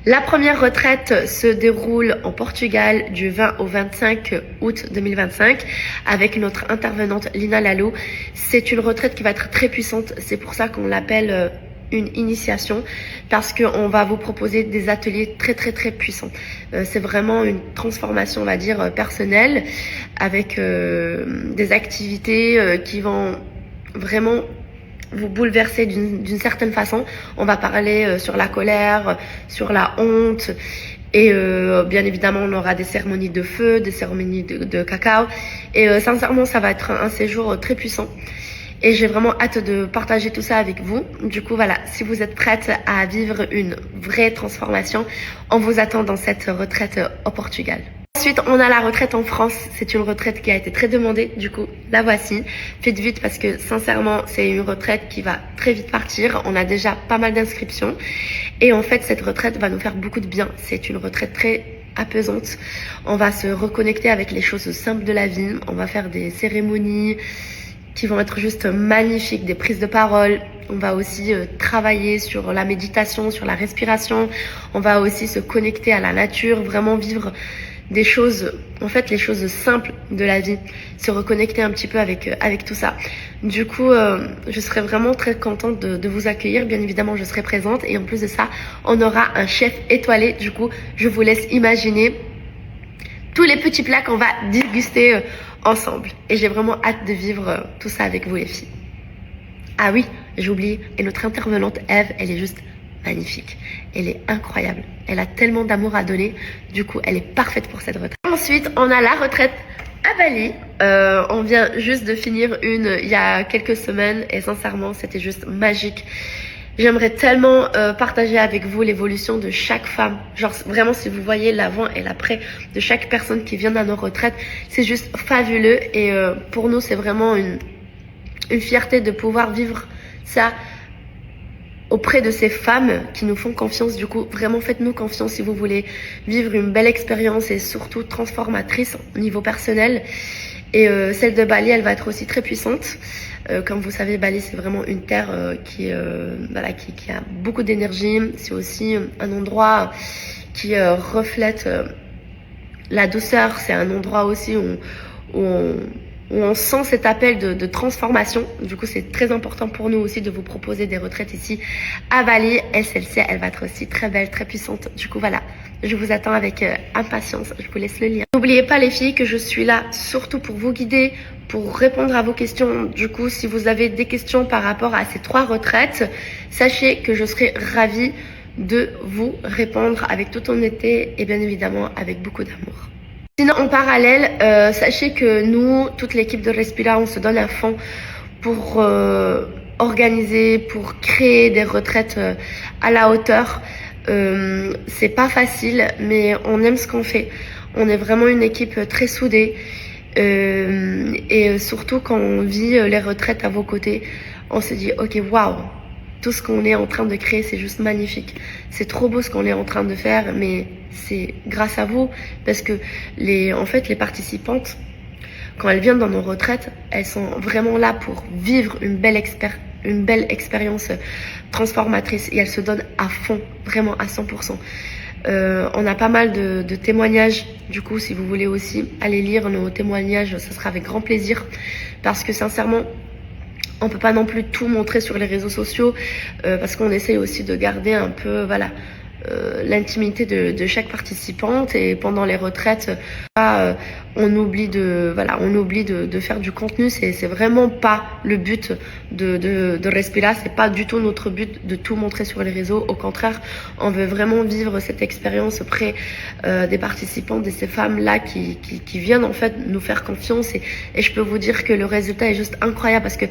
La première retraite se déroule en Portugal du 20 au 25 août 2025 avec notre intervenante Lina Lalo. C'est une retraite qui va être très puissante, c'est pour ça qu'on l'appelle une initiation, parce qu'on va vous proposer des ateliers très puissants. C'est vraiment une transformation, on va dire, personnelle, avec des activités qui vont vraiment vous bouleverser d'une certaine façon. On va parler sur la colère, sur la honte, et bien évidemment on aura des cérémonies de feu, des cérémonies de cacao, et sincèrement ça va être un séjour très puissant. Et j'ai vraiment hâte de partager tout ça avec vous. Du coup, voilà, si vous êtes prête à vivre une vraie transformation, on vous attend dans cette retraite au Portugal. Ensuite, on a la retraite en France. C'est une retraite qui a été très demandée. Du coup, la voici. Faites vite parce que sincèrement, c'est une retraite qui va très vite partir. On a déjà pas mal d'inscriptions. Et en fait, cette retraite va nous faire beaucoup de bien. C'est une retraite très apaisante. On va se reconnecter avec les choses simples de la vie. On va faire des cérémonies qui vont être juste magnifiques, des prises de parole. On va aussi travailler sur la méditation, sur la respiration. On va aussi se connecter à la nature, vraiment vivre des choses, en fait les choses simples de la vie, se reconnecter un petit peu avec tout ça. Du coup, je serais vraiment très contente de vous accueillir. Bien évidemment, je serai présente, et en plus de ça, on aura un chef étoilé. Du coup, je vous laisse imaginer tous les petits plats qu'on va déguster ensemble. Et j'ai vraiment hâte de vivre tout ça avec vous, les filles. Ah oui, j'ai oublié. Et notre intervenante, Eve, elle est juste magnifique. Elle est incroyable. Elle a tellement d'amour à donner. Du coup, elle est parfaite pour cette retraite. Ensuite, on a la retraite à Bali. On vient juste de finir une il y a quelques semaines. Et sincèrement, c'était juste magique. J'aimerais tellement partager avec vous l'évolution de chaque femme. Genre vraiment, si vous voyez l'avant et l'après de chaque personne qui vient dans nos retraites, c'est juste fabuleux. Et pour nous, c'est vraiment une fierté de pouvoir vivre ça auprès de ces femmes qui nous font confiance. Du coup, vraiment faites-nous confiance si vous voulez vivre une belle expérience et surtout transformatrice au niveau personnel. Et celle de Bali, elle va être aussi très puissante. Comme vous savez, Bali, c'est vraiment une terre qui a beaucoup d'énergie. C'est aussi un endroit qui reflète la douceur. C'est un endroit aussi où on sent cet appel de transformation. Du coup, c'est très important pour nous aussi de vous proposer des retraites ici à Bali. Et celle-ci, elle va être aussi très belle, très puissante. Du coup, voilà, je vous attends avec impatience. Je vous laisse le lien. N'oubliez pas, les filles, que je suis là surtout pour vous guider, pour répondre à vos questions. Du coup, si vous avez des questions par rapport à ces 3 retraites, sachez que je serai ravie de vous répondre avec toute honnêteté et bien évidemment avec beaucoup d'amour. Sinon, en parallèle, sachez que nous, toute l'équipe de Respira, on se donne à fond pour organiser, pour créer des retraites à la hauteur. C'est pas facile, mais on aime ce qu'on fait. On est vraiment une équipe très soudée. Et surtout quand on vit les retraites à vos côtés, on se dit ok, waouh, tout ce qu'on est en train de créer, c'est juste magnifique. C'est trop beau ce qu'on est en train de faire, mais c'est grâce à vous, parce que les participantes, quand elles viennent dans nos retraites, elles sont vraiment là pour vivre une belle expérience transformatrice, et elles se donnent à fond, vraiment à 100%. On a pas mal de témoignages. Du coup, si vous voulez aussi aller lire nos témoignages, ce sera avec grand plaisir, parce que sincèrement, on peut pas non plus tout montrer sur les réseaux sociaux, parce qu'on essaye aussi de garder un peu, voilà, l'intimité de chaque participante. Et pendant les retraites, on oublie de faire du contenu. C'est vraiment pas le but de Respira. C'est pas du tout notre but de tout montrer sur les réseaux. Au contraire, on veut vraiment vivre cette expérience auprès des participantes, de ces femmes là qui viennent en fait nous faire confiance. Et je peux vous dire que le résultat est juste incroyable, parce que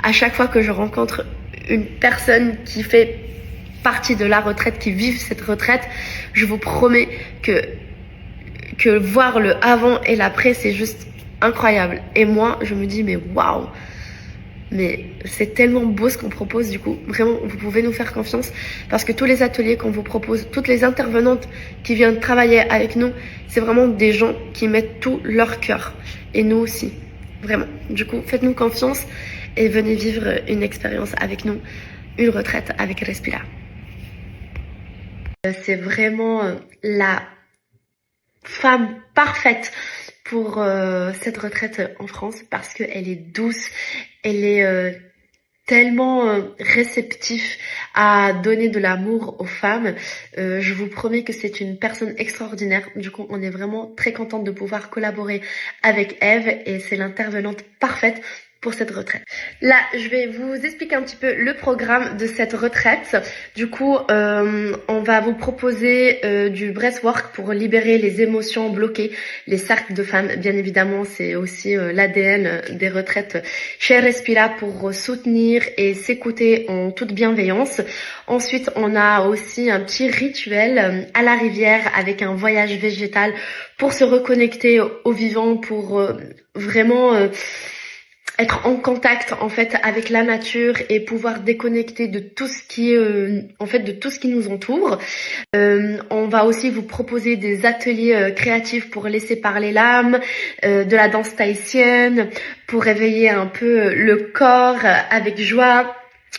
à chaque fois que je rencontre une personne qui fait partie de la retraite, qui vivent cette retraite, je vous promets que voir le avant et l'après, c'est juste incroyable. Et moi, je me dis, mais waouh, mais c'est tellement beau ce qu'on propose. Du coup, vraiment, vous pouvez nous faire confiance, parce que tous les ateliers qu'on vous propose, toutes les intervenantes qui viennent travailler avec nous, c'est vraiment des gens qui mettent tout leur cœur. Et nous aussi, vraiment. Du coup, faites-nous confiance et venez vivre une expérience avec nous, une retraite avec Respira. C'est vraiment la femme parfaite pour cette retraite en France parce qu'elle est douce, elle est tellement réceptif à donner de l'amour aux femmes. Je vous promets que c'est une personne extraordinaire. Du coup, on est vraiment très contente de pouvoir collaborer avec Eve et c'est l'intervenante parfaite pour cette retraite. Là, je vais vous expliquer un petit peu le programme de cette retraite. Du coup, on va vous proposer du breathwork pour libérer les émotions bloquées, les cercles de femmes. Bien évidemment, c'est aussi l'ADN des retraites chez Respira pour soutenir et s'écouter en toute bienveillance. Ensuite, on a aussi un petit rituel à la rivière avec un voyage végétal pour se reconnecter au vivant, pour vraiment être en contact en fait avec la nature et pouvoir déconnecter de tout ce qui est en fait de tout ce qui nous entoure. On va aussi vous proposer des ateliers créatifs pour laisser parler l'âme, de la danse tahitienne, pour réveiller un peu le corps avec joie.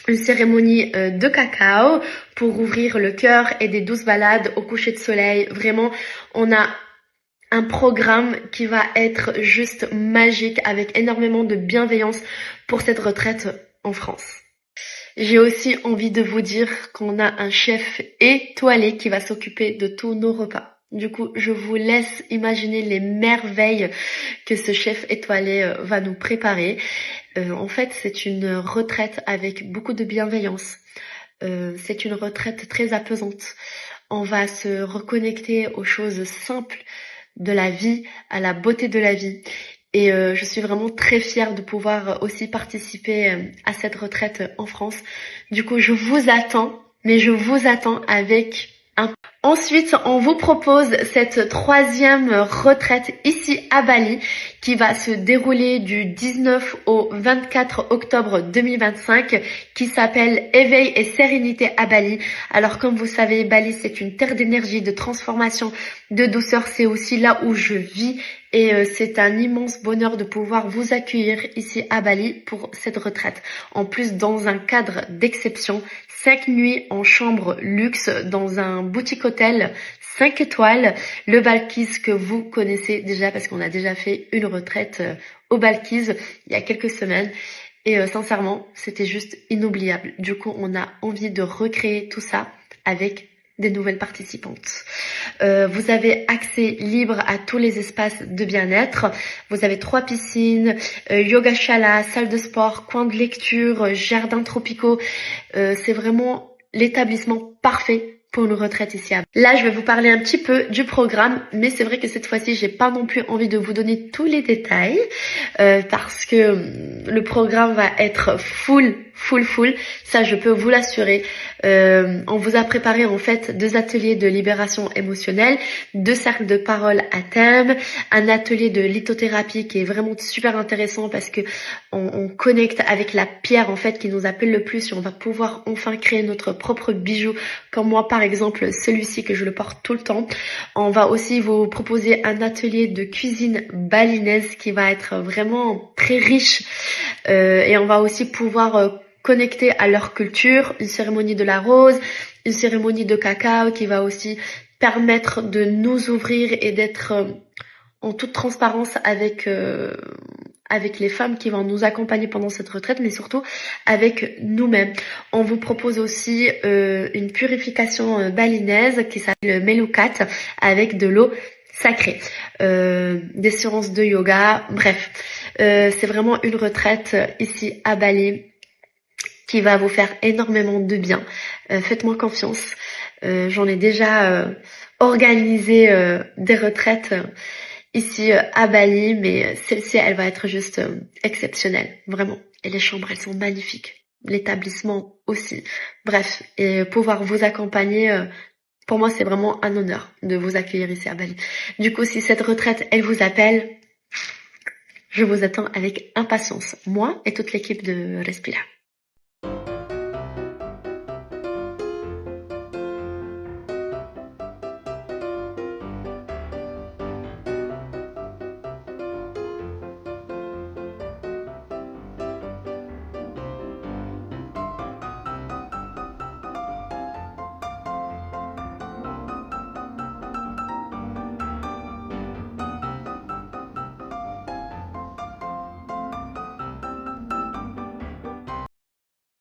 Une cérémonie de cacao pour ouvrir le cœur et des douces balades au coucher de soleil. Vraiment, on a un programme qui va être juste magique avec énormément de bienveillance pour cette retraite en France. J'ai aussi envie de vous dire qu'on a un chef étoilé qui va s'occuper de tous nos repas. Du coup, je vous laisse imaginer les merveilles que ce chef étoilé va nous préparer. En fait, c'est une retraite avec beaucoup de bienveillance. C'est une retraite très apaisante. On va se reconnecter aux choses simples de la vie, à la beauté de la vie. Et je suis vraiment très fière de pouvoir aussi participer à cette retraite en France. Du coup, je vous attends, mais je vous attends avec un... Ensuite, on vous propose cette troisième retraite ici à Bali qui va se dérouler du 19 au 24 octobre 2025 qui s'appelle Éveil et sérénité à Bali. Alors comme vous savez, Bali c'est une terre d'énergie, de transformation, de douceur. C'est aussi là où je vis et c'est un immense bonheur de pouvoir vous accueillir ici à Bali pour cette retraite. En plus, dans un cadre d'exception, 5 nuits en chambre luxe dans un boutique hôtel 5 étoiles, le Balkis que vous connaissez déjà parce qu'on a déjà fait une retraite au Balkis il y a quelques semaines et sincèrement c'était juste inoubliable. Du coup on a envie de recréer tout ça avec des nouvelles participantes. Vous avez accès libre à tous les espaces de bien-être. Vous avez 3 piscines, yoga shala, salle de sport, coin de lecture, jardins tropicaux. C'est vraiment l'établissement parfait pour une retraite ici. Là, je vais vous parler un petit peu du programme, mais c'est vrai que cette fois-ci, j'ai pas non plus envie de vous donner tous les détails parce que le programme va être full. Ça, je peux vous l'assurer. On vous a préparé en fait 2 ateliers de libération émotionnelle, 2 cercles de parole à thème, un atelier de lithothérapie qui est vraiment super intéressant parce que on connecte avec la pierre en fait qui nous appelle le plus et on va pouvoir enfin créer notre propre bijou. Comme moi par exemple, celui-ci que je le porte tout le temps. On va aussi vous proposer un atelier de cuisine balinaise qui va être vraiment très riche et on va aussi pouvoir connecter à leur culture, une cérémonie de la rose, une cérémonie de cacao qui va aussi permettre de nous ouvrir et d'être en toute transparence avec les femmes qui vont nous accompagner pendant cette retraite, mais surtout avec nous-mêmes. On vous propose aussi une purification balinaise qui s'appelle Melukat avec de l'eau sacrée, des séances de yoga, bref. C'est vraiment une retraite ici à Bali qui va vous faire énormément de bien. Faites-moi confiance. J'en ai déjà organisé des retraites ici à Bali, mais celle-ci, elle va être juste exceptionnelle, vraiment. Et les chambres, elles sont magnifiques. L'établissement aussi. Bref, et pouvoir vous accompagner, pour moi, c'est vraiment un honneur de vous accueillir ici à Bali. Du coup, si cette retraite, elle vous appelle, je vous attends avec impatience. Moi et toute l'équipe de Respira.